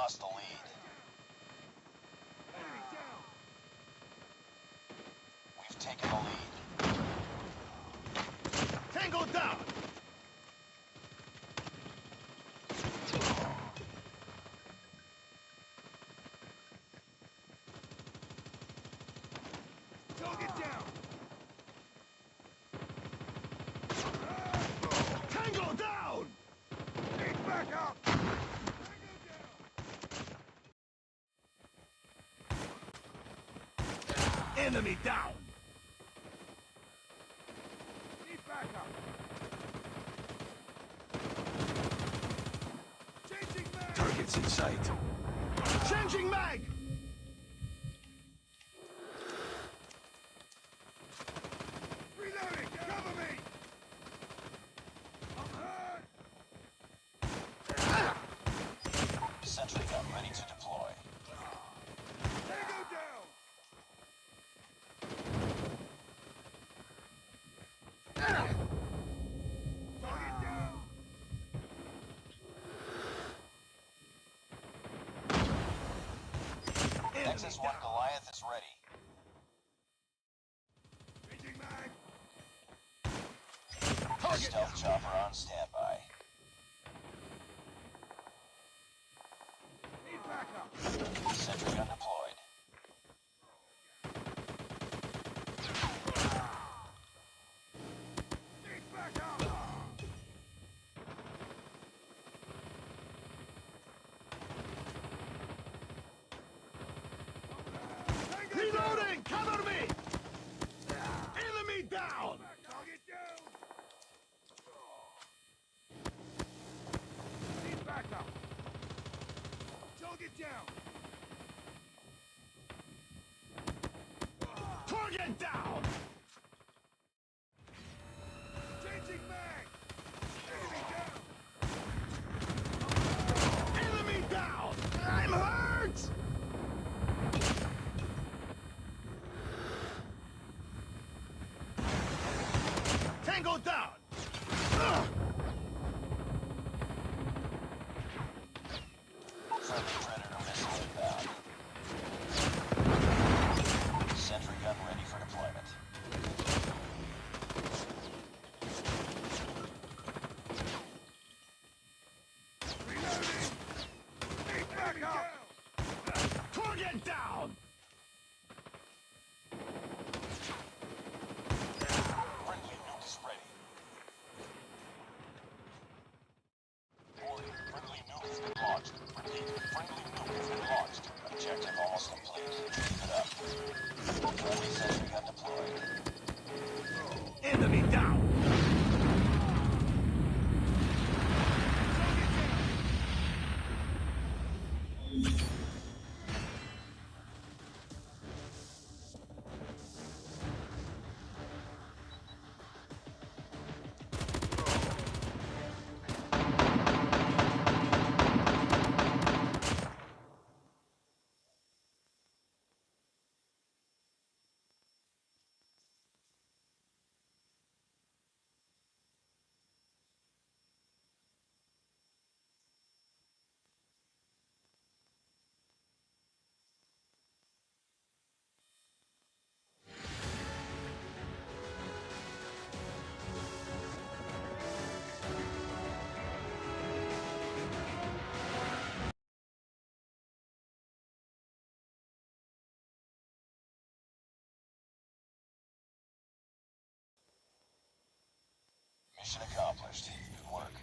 lost the lead. We've taken the lead. Tango down! Target down! Tango down! Need backup! Enemy down! Need backup! Changing mag! Targets in sight. Changing mag! Reloading! Cover me! I'm hurt! Sentry gun ready to deploy. Tango down! Target down! Nexus 1 Goliath is ready. Changing mag! Stealth chopper on standby. Need backup! Sentry gun deployed. Need backup! Reloading! Cover me! Enemy down! Target down! Need backup! Target down! Target down! Changing mag! Enemy down! Enemy down! I'm hurt! Tango down! Friendly Predator missile inbound. Sentry gun ready for deployment. Reloading! Need backup! Target down! Friendly nuke is ready. Warning, friendly nuke has been launched. Repeat, friendly nuke has been launched. Objective almost complete. Keep it up. Friendly sentry gun deployed. Enemy down! Mission accomplished. Good work.